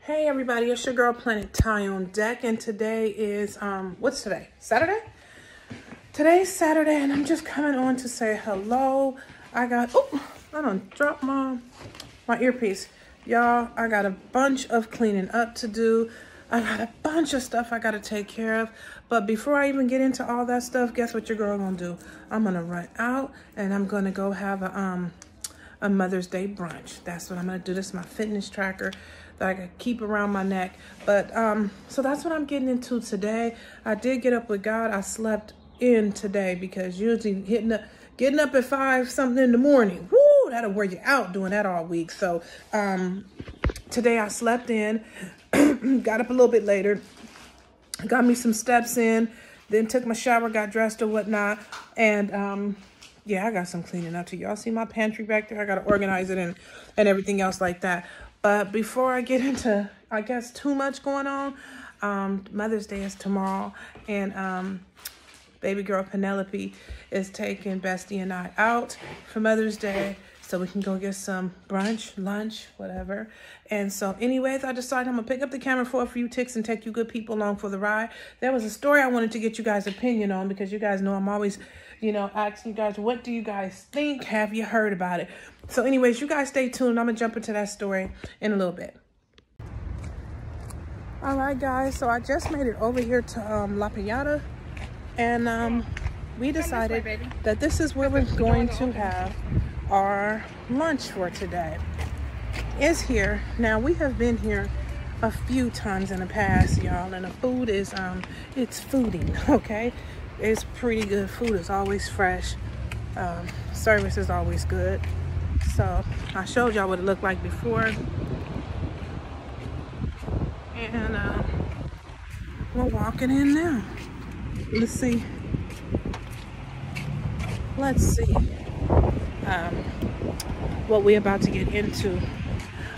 Hey everybody, it's your girl Planet Ty on deck, and today is what's today? Saturday? Today's Saturday, and I'm just coming on to say hello. I done dropped my earpiece. Y'all, I got a bunch of cleaning up to do. I got a bunch of stuff I gotta take care of. But before I even get into all that stuff, guess what your girl gonna do? I'm gonna run out and I'm gonna go have a Mother's Day brunch. That's what I'm gonna do. This is my fitness tracker that I can keep around my neck. But so that's what I'm getting into today. I did get up with God. I slept in today because usually getting up at 5 something in the morning, whoo, that'll wear you out doing that all week. So today I slept in, got up a little bit later, got me some steps in, then took my shower, got dressed or whatnot, and yeah, I got some cleaning up to y'all. See my pantry back there? I got to organize it and everything else like that. But before I get into, I guess, too much going on, Mother's Day is tomorrow. And baby girl Penelope is taking Bestie and I out for Mother's Day so we can go get some brunch, lunch, whatever. And so anyways, I decided I'm going to pick up the camera for a few ticks and take you good people along for the ride. There was a story I wanted to get you guys' opinion on because you guys know I'm always, you know, asking you guys, what do you guys think? Have you heard about it? So anyways, you guys stay tuned. I'm going to jump into that story in a little bit. All right, guys. So I just made it over here to La Piñata. And we decided that this is where we're going to have our lunch for today. Is here. Now, we have been here a few times in the past, y'all. And the food is, it's fooding, okay? It's pretty good. Food is always fresh. Service is always good. So I showed y'all what it looked like before. And we're walking in now. Let's see. What we're about to get into.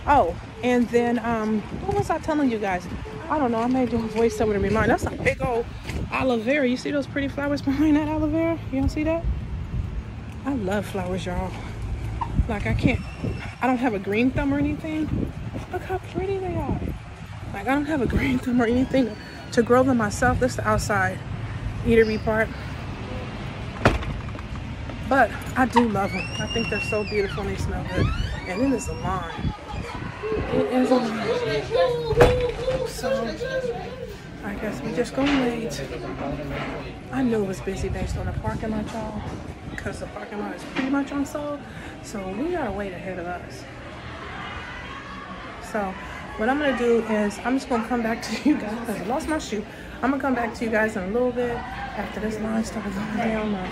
Oh, and then what was I telling you guys? I don't know. I may do a voiceover to remind. That's a big old aloe vera. You see those pretty flowers behind that aloe vera? You don't see that? I love flowers, y'all. Like I don't have a green thumb or anything. Look how pretty they are. Like I don't have a green thumb or anything to grow them myself. This is the outside eatery part. But I do love them. I think they're so beautiful and they smell good. And it is a line. It is a line. So I guess we just gonna wait. I knew it was busy based on the parking lot, y'all, because the parking lot is pretty much unsold. So we gotta wait ahead of us. So what I'm gonna do is I'm just gonna come back to you guys. Because I lost my shoe. I'm gonna come back to you guys in a little bit after this line started going down.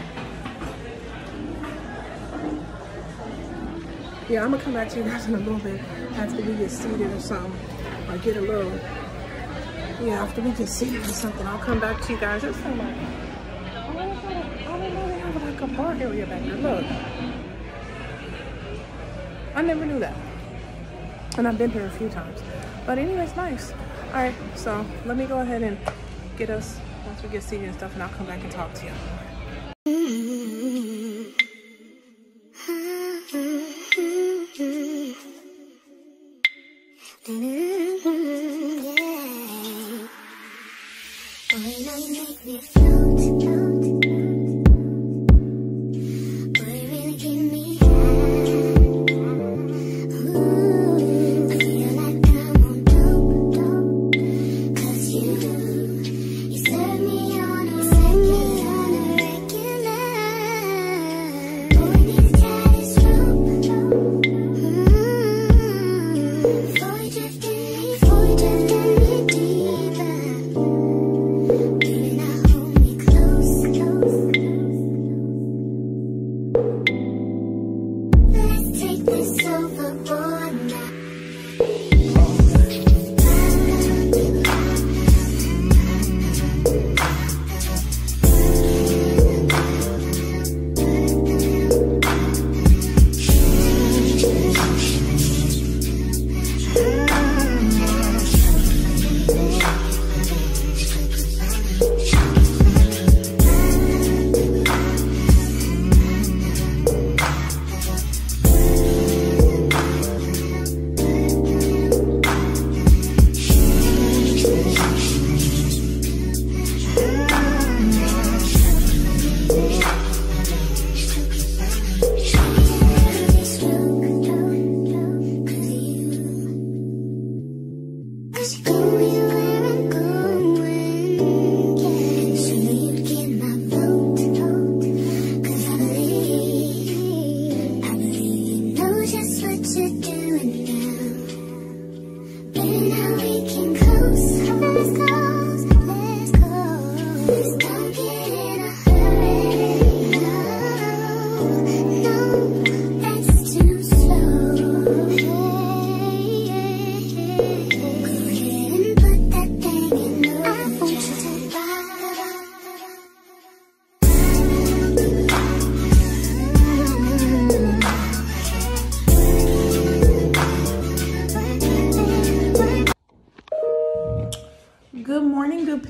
Yeah, I'm gonna come back to you guys in a little bit after we get seated or something, or get a little. Yeah, after we get seated or something, I'll come back to you guys. It's so like, I don't know, they have like a bar area back there. Look, I never knew that, and I've been here a few times. But anyways, nice. All right, so let me go ahead and get us once we get seated and stuff, and I'll come back and talk to you. Close.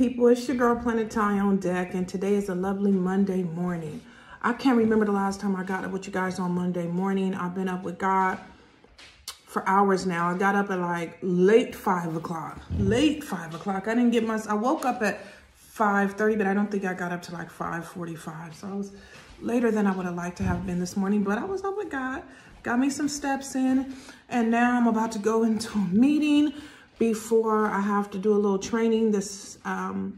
people. It's your girl Planet Ty on deck, and today is a lovely Monday morning. I can't remember the last time I got up with you guys on Monday morning. I've been up with God for hours now. I got up at like late 5 o'clock. I didn't get I woke up at 5:30, but I don't think I got up to like 5:45. So I was later than I would have liked to have been this morning, but I was up with God. Got me some steps in, and now I'm about to go into a meeting before I have to do a little training this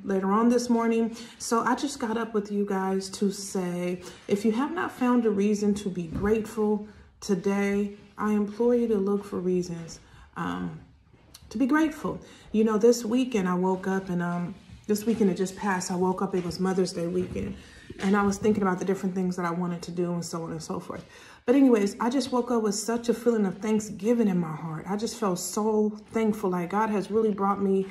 later on this morning. So I just got up with you guys to say, if you have not found a reason to be grateful today, I implore you to look for reasons to be grateful. You know, this weekend I woke up, and this weekend it just passed. I woke up, it was Mother's Day weekend, and I was thinking about the different things that I wanted to do and so on and so forth. But anyways, I just woke up with such a feeling of thanksgiving in my heart. I just felt so thankful. Like God has really brought me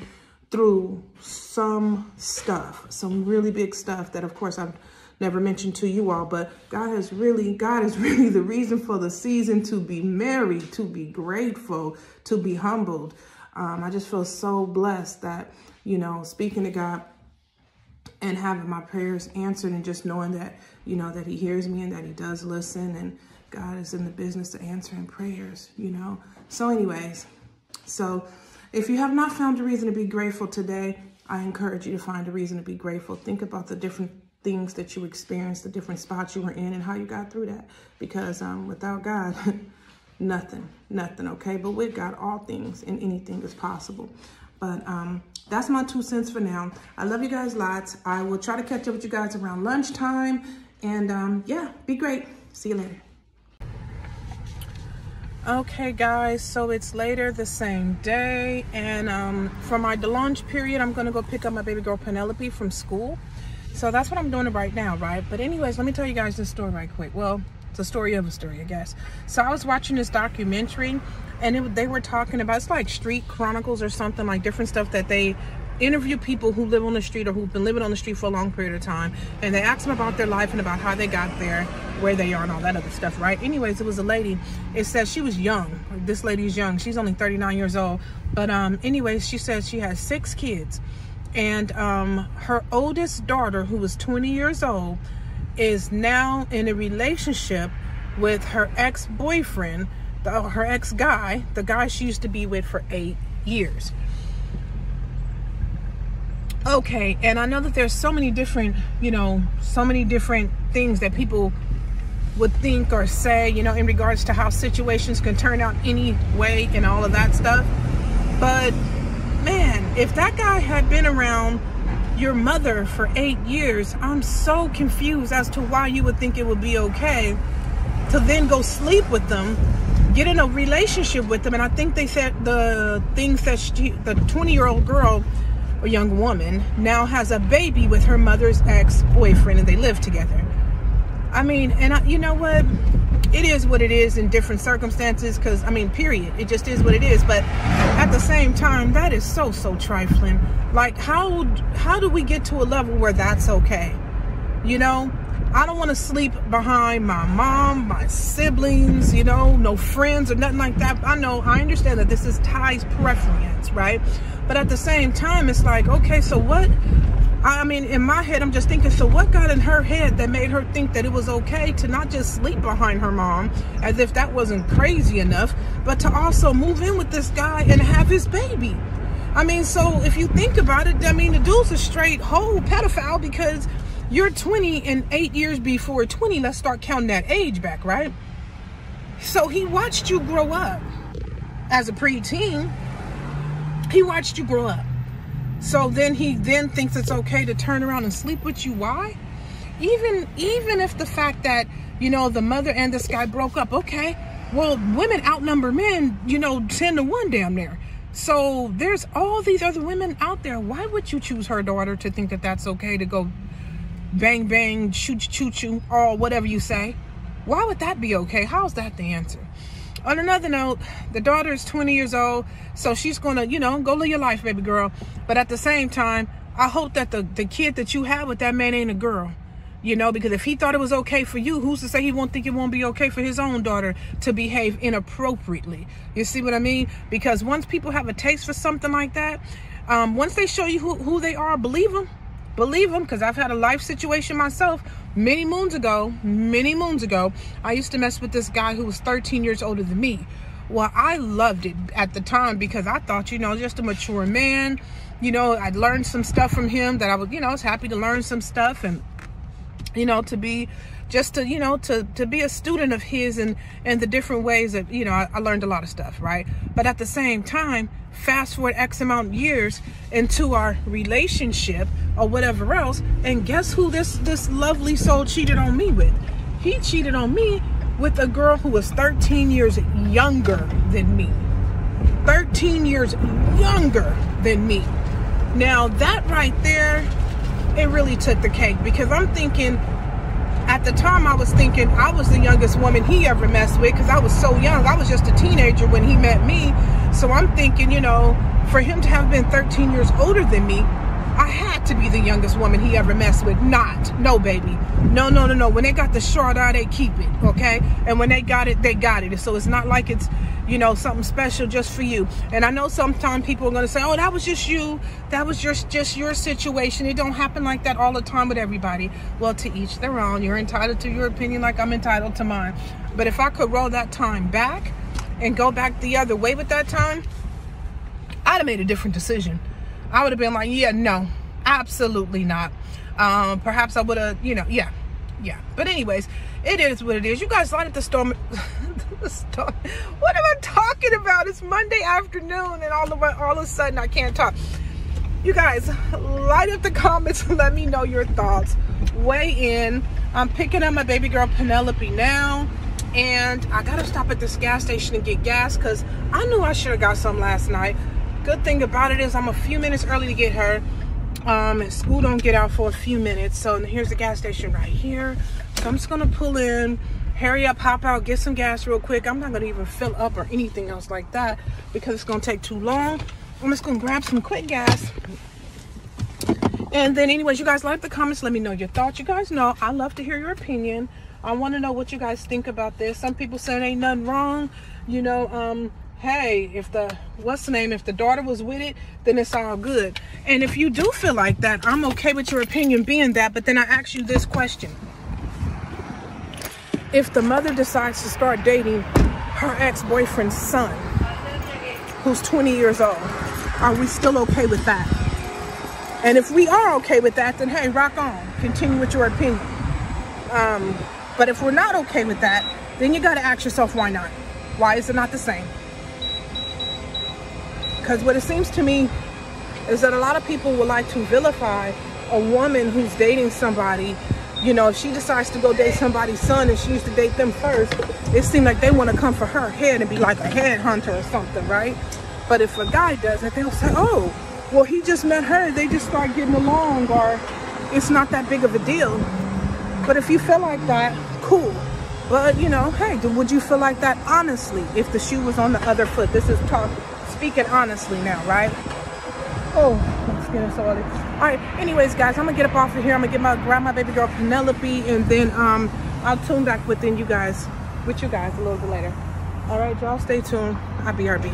through some stuff, some really big stuff that of course I've never mentioned to you all, but God is really the reason for the season to be merry, to be grateful, to be humbled. I just feel so blessed that, you know, speaking to God and having my prayers answered, and just knowing that, you know, that he hears me and that he does listen, and God is in the business of answering prayers, you know. So anyways, so if you have not found a reason to be grateful today, I encourage you to find a reason to be grateful. Think about the different things that you experienced, the different spots you were in, and how you got through that. Because without God, nothing, okay? But with God, all things and anything is possible. But that's my 2 cents for now. I love you guys lots. I will try to catch up with you guys around lunchtime. And yeah, be great. See you later. Okay, guys, so it's later the same day. And for my lunch period, I'm going to go pick up my baby girl Penelope from school. So that's what I'm doing right now, right? But anyways, let me tell you guys this story right quick. Well, it's a story of a story, I guess. So I was watching this documentary, and they were talking about, it's like Street Chronicles or something, like different stuff that they interview people who live on the street or who've been living on the street for a long period of time, and they ask them about their life and about how they got there, where they are, and all that other stuff, right? Anyways, it was a lady. It says she was young. This lady's young. She's only 39 years old. But anyways, she says she has 6 kids, and her oldest daughter, who was 20 years old, is now in a relationship with her ex-boyfriend, her ex-guy, the guy she used to be with for 8 years. Okay, and I know that there's so many different, you know, so many different things that people would think or say, you know, in regards to how situations can turn out any way and all of that stuff. But man, if that guy had been around your mother for 8 years, I'm so confused as to why you would think it would be okay to then go sleep with them, get in a relationship with them. And I think they said the things that the 20-year-old girl, a young woman, now has a baby with her mother's ex-boyfriend, and they live together. I mean, and you know what? It is what it is in different circumstances, because, I mean, period. It just is what it is. But at the same time, that is so trifling. Like, how do we get to a level where that's okay? You know? I don't want to sleep behind my mom, my siblings, you know, no friends or nothing like that. I understand that this is Ty's preference, right? But at the same time, it's like, okay, so what? I mean, in my head, I'm just thinking, so what got in her head that made her think that it was okay to not just sleep behind her mom, as if that wasn't crazy enough, but to also move in with this guy and have his baby? I mean, so if you think about it, I mean, the dude's a straight whole pedophile, because you're 20 and 8 years before 20, let's start counting that age back, right? So he watched you grow up as a preteen. He watched you grow up. So then he thinks it's okay to turn around and sleep with you. Why? Even if the fact that, you know, the mother and this guy broke up, okay, well, women outnumber men, you know, 10-to-1 damn near. So there's all these other women out there. Why would you choose her daughter to think that that's okay to go bang, bang, shoot, choo-choo, or whatever you say? Why would that be okay? How's that the answer? On another note, the daughter is 20 years old, so she's going to, you know, go live your life, baby girl. But at the same time, I hope that the kid that you have with that man ain't a girl. You know, because if he thought it was okay for you, who's to say he won't think it won't be okay for his own daughter to behave inappropriately? You see what I mean? Because once people have a taste for something like that, Once they show you who they are, believe them. Believe them, because I've had a life situation myself many moons ago. I used to mess with this guy who was 13 years older than me. Well, I loved it at the time because I thought, you know, just a mature man. You know, I'd learned some stuff from him that I was, you know, I was happy to learn some stuff, and, you know, to be just to, you know, to be a student of his and the different ways that, you know, I learned a lot of stuff, right? But at the same time, fast forward X amount of years into our relationship or whatever else, and guess who this lovely soul cheated on me with? He cheated on me with a girl who was 13 years younger than me. 13 years younger than me. Now that right there, it really took the cake, because I'm thinking, at the time I was thinking I was the youngest woman he ever messed with, because I was so young. I was just a teenager when he met me. So I'm thinking, you know, for him to have been 13 years older than me, I had to be the youngest woman he ever messed with. No, baby. No. When they got the short eye, they keep it, okay? And when they got it, they got it. So it's not like it's, you know, something special just for you. And I know sometimes people are going to say, oh, that was just you. That was just your situation. It don't happen like that all the time with everybody. Well, to each their own. You're entitled to your opinion like I'm entitled to mine. But if I could roll that time back and go back the other way with that time, I'd have made a different decision. I would have been like, yeah, no, absolutely not. Perhaps I would have, you know, yeah. But anyways, it is what it is. You guys light up the storm. What am I talking about? It's Monday afternoon, and all of a sudden I can't talk. You guys, light up the comments and let me know your thoughts. Weigh in. I'm picking up my baby girl Penelope now, and I gotta stop at this gas station and get gas, because I knew I should have got some last night. Good thing about it is I'm a few minutes early to get her. School don't get out for a few minutes. So here's the gas station right here. So I'm just gonna pull in, hurry up, hop out, get some gas real quick. I'm not gonna even fill up or anything else like that because it's gonna take too long. I'm just gonna grab some quick gas. And then anyways, you guys like the comments, let me know your thoughts. You guys know I love to hear your opinion. I want to know what you guys think about this. Some people saying ain't nothing wrong, you know. Hey, if the daughter was with it, then it's all good. And if you do feel like that, I'm okay with your opinion being that. But then I ask you this question: if the mother decides to start dating her ex-boyfriend's son, who's 20 years old, are we still okay with that? And if we are okay with that, then hey, rock on, continue with your opinion. But if we're not okay with that, then you got to ask yourself, why not? Why is it not the same? Because what it seems to me is that a lot of people would like to vilify a woman who's dating somebody. You know, if she decides to go date somebody's son and she used to date them first, it seems like they want to come for her head and be like a headhunter or something, right? But if a guy does it, they'll say, oh, well, he just met her. They just start getting along, or it's not that big of a deal. But if you feel like that, cool. But, you know, hey, would you feel like that honestly if the shoe was on the other foot? This is speaking honestly now, right? Oh, let's get us all this. All right, anyways, guys, I'm gonna get up off of here. I'm gonna grab my baby girl Penelope, and then I'll tune back with you guys a little bit later. All right, y'all, stay tuned. I'll be RB.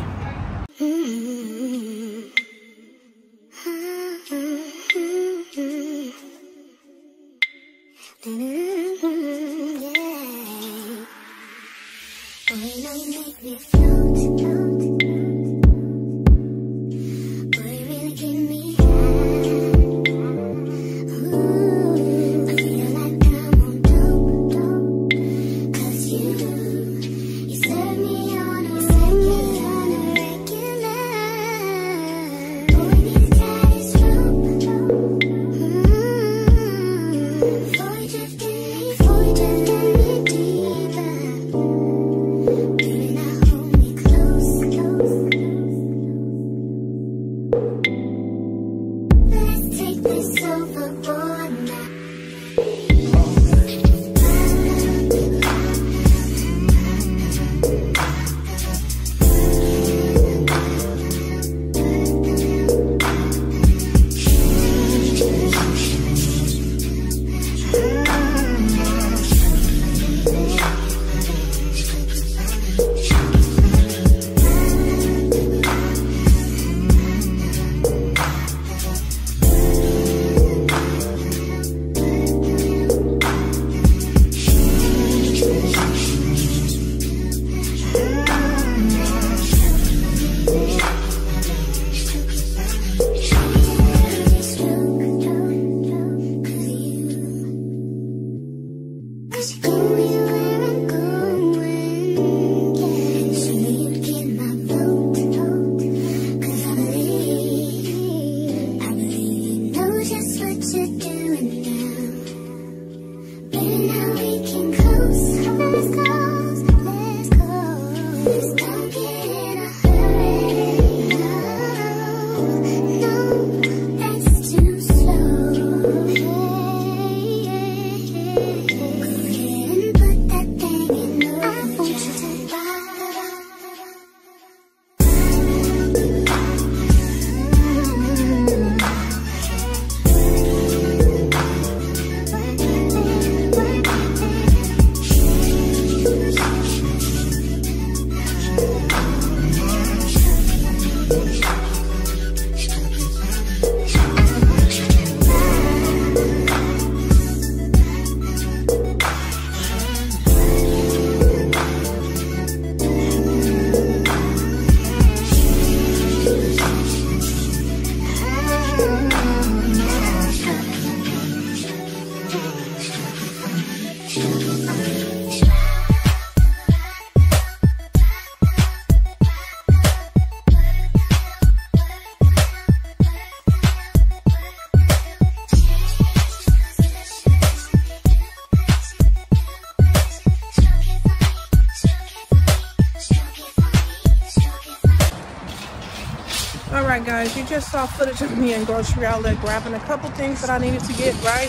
All right, guys, you just saw footage of me in grocery outlet grabbing a couple things that I needed to get, right?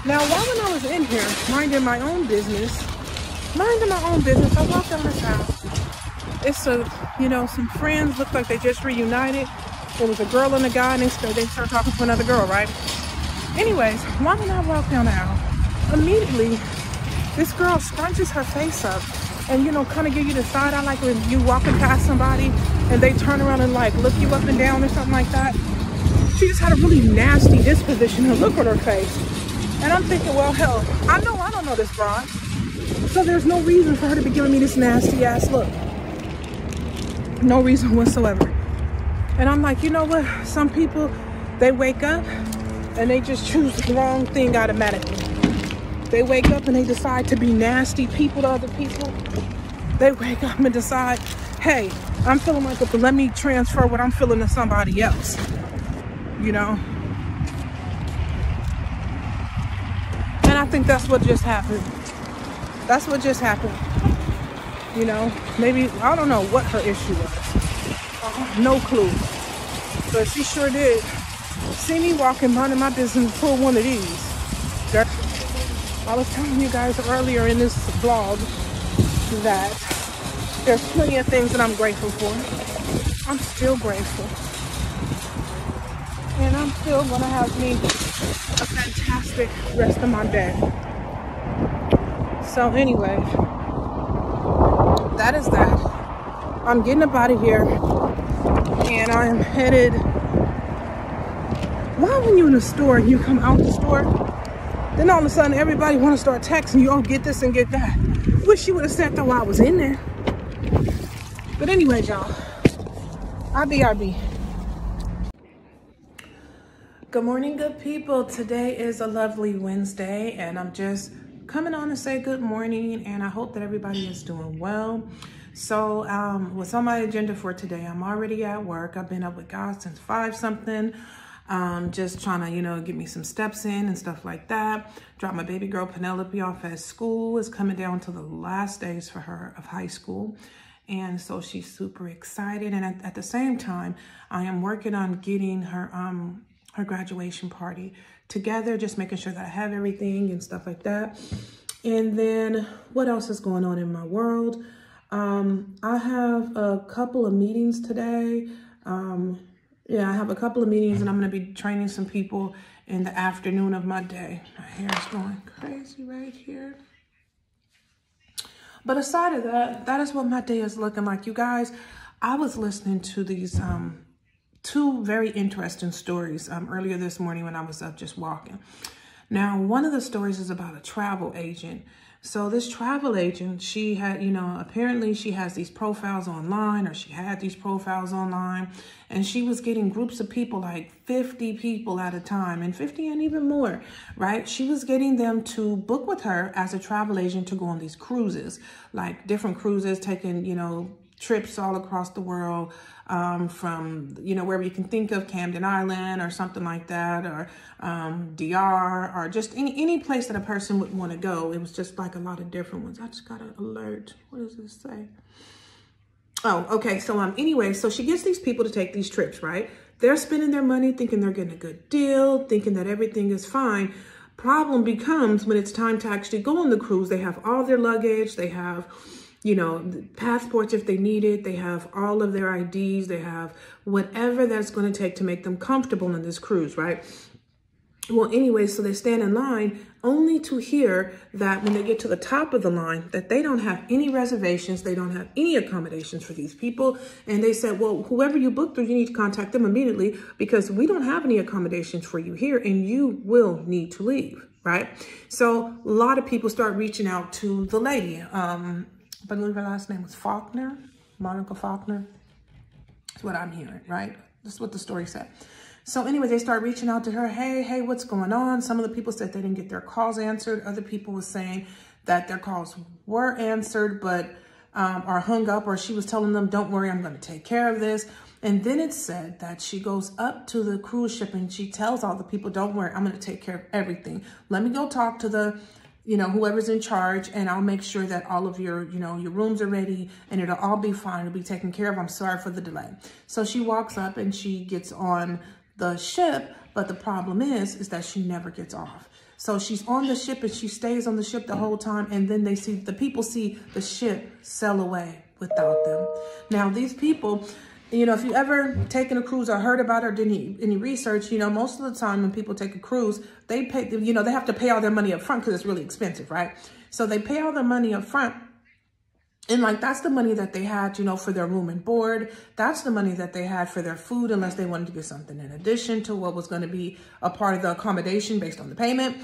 Now, while when I was in here, minding my own business, I walked down this house. It's some friends look like they just reunited. There was a girl and a guy, and they started talking to another girl, right? Anyways, while when I walked down the aisle, immediately, this girl scrunches her face up and, kind of give you the side eye, like when you walking past somebody and they turn around and like look you up and down or something like that. She just had a really nasty disposition and look on her face. And I'm thinking, well, hell, I don't know this broad. So there's no reason for her to be giving me this nasty ass look. No reason whatsoever. And I'm like, you know what? Some people, they wake up and they just choose the wrong thing automatically. They wake up and they decide to be nasty people to other people. They wake up and decide, hey, I'm feeling like it, but let me transfer what I'm feeling to somebody else. And I think that's what just happened. That's what just happened. Maybe, I don't know what her issue was. No clue. But she sure did see me walking, minding my business, and pull one of these. I was telling you guys earlier in this vlog that there's plenty of things that I'm grateful for. I'm still grateful. And I'm still going to have me a fantastic rest of my day. So anyway, that is that. I'm getting up out of here and I am headed. Why when you're in a store and you come out the store, then all of a sudden everybody want to start texting you, oh, get this and get that. Wish you would have said that while I was in there. But anyway, y'all, IBRB. Good morning, good people. Today is a lovely Wednesday and I'm just coming on to say good morning, and I hope that everybody is doing well. So what's on my agenda for today? I'm already at work. I've been up with God since 5-something. Just trying to, get me some steps in and stuff like that. Drop my baby girl Penelope off at school. It's coming down to the last days for her of high school. And so she's super excited. And at the same time, I am working on getting her graduation party together, just making sure that I have everything and stuff like that. And then what else is going on in my world? I have a couple of meetings today. Yeah, I have a couple of meetings and I'm going to be training some people in the afternoon of my day. My hair is going crazy right here. But aside of that, that is what my day is looking like. You guys, I was listening to these two very interesting stories earlier this morning when I was up just walking. Now, one of the stories is about a travel agent. So this travel agent, she had, apparently she has these profiles online, or she had these profiles online, and she was getting groups of people, like 50 people at a time, and 50 and even more, right? She was getting them to book with her as a travel agent to go on these cruises, like different cruises, taking, trips all across the world, from, wherever you can think of, Camden Island or something like that, or DR, or just any place that a person would want to go. It was just like a lot of different ones. I just got an alert. What does this say? Oh, okay. So anyway, so she gets these people to take these trips, right? They're spending their money thinking they're getting a good deal, thinking that everything is fine. Problem becomes when it's time to actually go on the cruise. They have all their luggage. They have passports if they need it. They have all of their IDs. They have whatever that's going to take to make them comfortable in this cruise, right? Well, anyway, so they stand in line only to hear that when they get to the top of the line, that they don't have any reservations. They don't have any accommodations for these people. And they said, well, whoever you booked through, you need to contact them immediately because we don't have any accommodations for you here and you will need to leave, right? So a lot of people start reaching out to the lady. I believe her last name was Faulkner, Monica Faulkner. That's what I'm hearing, right? That's what the story said. So anyway, they start reaching out to her. Hey, what's going on? Some of the people said they didn't get their calls answered. Other people were saying that their calls were answered, but are hung up, or she was telling them, don't worry, I'm going to take care of this. And then it said that she goes up to the cruise ship and she tells all the people, don't worry, I'm going to take care of everything. Let me go talk to the you know, whoever's in charge, and I'll make sure that all of your, you know, your rooms are ready and it'll all be fine. It'll be taken care of. I'm sorry for the delay. So she walks up and she gets on the ship, but the problem is that she never gets off. So she's on the ship and she stays on the ship the whole time. And then the people see the ship sail away without them. Now, these people, you know, if you ever taken a cruise or heard about it or did any research, you know, most of the time when people take a cruise, they pay, you know, they have to pay all their money up front because it's really expensive, right? So they pay all their money up front. And like, that's the money that they had, you know, for their room and board. That's the money that they had for their food, unless they wanted to get something in addition to what was going to be a part of the accommodation based on the payment.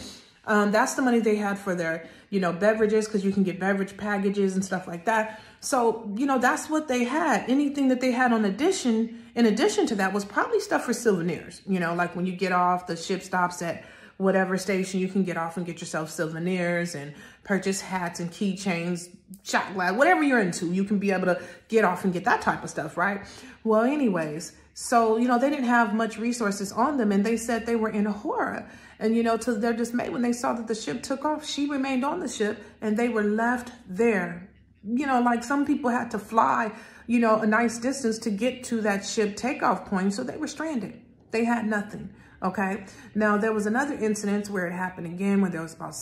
That's the money they had for their, you know, beverages, because you can get beverage packages and stuff like that. So, you know, that's what they had. Anything that they had in addition to that was probably stuff for souvenirs. You know, like when you get off, the ship stops at whatever station, you can get off and get yourself souvenirs and purchase hats and keychains, shot glass, whatever you're into. You can be able to get off and get that type of stuff, right? Well, anyways, so, you know, they didn't have much resources on them, and they said they were in horror. And, you know, to their dismay, when they saw that the ship took off, she remained on the ship and they were left there. You know, like some people had to fly, you know, a nice distance to get to that ship takeoff point. So they were stranded. They had nothing. Okay. Now, there was another incident where it happened again, where there was about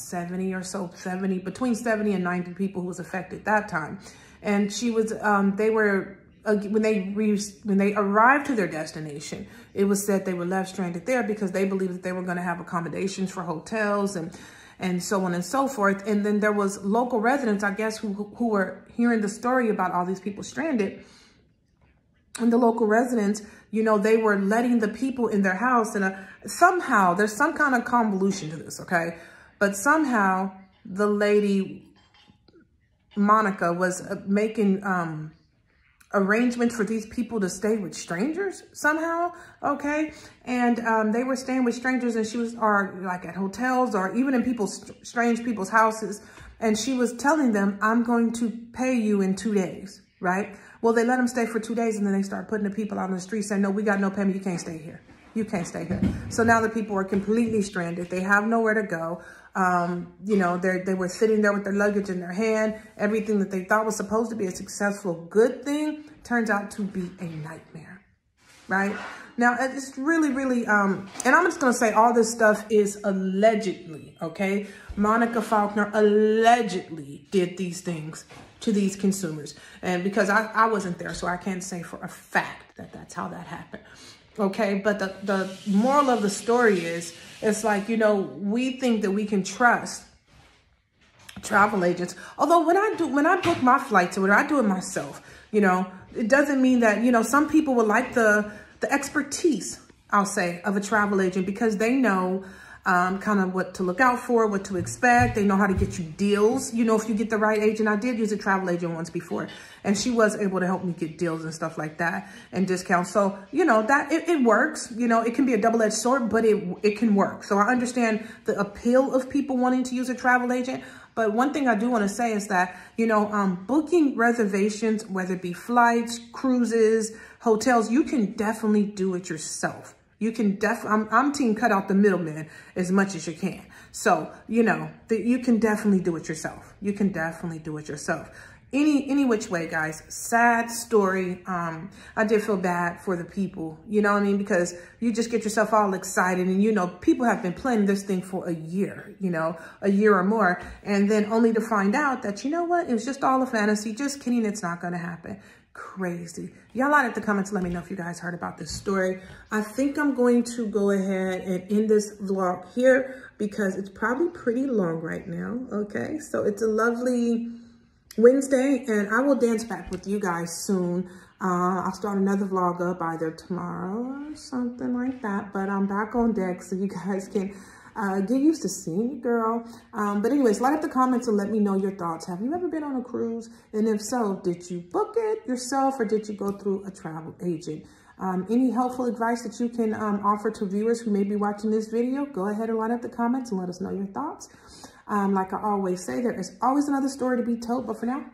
between 70 and 90 people who was affected that time. And she was, when they arrived to their destination, it was said they were left stranded there because they believed that they were going to have accommodations for hotels and so on and so forth. And then there was local residents, I guess, who were hearing the story about all these people stranded. And the local residents, you know, they were letting the people in their house, and somehow there's some kind of convolution to this, okay? But somehow the lady, Monica, was making arrangements for these people to stay with strangers somehow, okay? And they were staying with strangers, and she was, or like at hotels or even in strange people's houses. And she was telling them, I'm going to pay you in 2 days, right? Well, they let them stay for 2 days, and then they start putting the people out on the street saying, no, we got no payment. You can't stay here. You can't stay here. So now the people are completely stranded. They have nowhere to go. You know, they were sitting there with their luggage in their hand. Everything that they thought was supposed to be a successful, good thing turns out to be a nightmare, right? Now, it's really, really, and I'm just going to say all this stuff is allegedly, okay? Monica Faulkner allegedly did these things to these consumers. And because I wasn't there, so I can't say for a fact that that's how that happened. Okay, but the moral of the story is, it's like, you know, we think that we can trust travel agents. Although when I book my flights or when I do it myself, you know, it doesn't mean that, you know, some people would like the expertise, I'll say, of a travel agent, because they know kind of what to look out for, what to expect. They know how to get you deals. You know, if you get the right agent. I did use a travel agent once before, and she was able to help me get deals and stuff like that and discounts. So, you know, that it works. You know, it can be a double-edged sword, but it can work. So I understand the appeal of people wanting to use a travel agent. But one thing I do want to say is that, you know, booking reservations, whether it be flights, cruises, hotels, you can definitely do it yourself. You can I'm team cut out the middleman as much as you can. So, you know, you can definitely do it yourself. You can definitely do it yourself. Any which way, guys. Sad story. I did feel bad for the people, you know what I mean? Because you just get yourself all excited, and, you know, people have been planning this thing for a year, you know, a year or more. And then only to find out that, you know what, it was just all a fantasy. Just kidding. It's not going to happen. Crazy. Y'all line up the comments. Let me know if you guys heard about this story. I think I'm going to go ahead and end this vlog here because it's probably pretty long right now. Okay. So it's a lovely Wednesday, and I will dance back with you guys soon. I'll start another vlog up either tomorrow or something like that, but I'm back on deck so you guys can get used to seeing your girl. But anyways, light up the comments and let me know your thoughts. Have you ever been on a cruise? And if so, did you book it yourself or did you go through a travel agent? Any helpful advice that you can offer to viewers who may be watching this video, go ahead and light up the comments and let us know your thoughts. Like I always say, there is always another story to be told, but for now,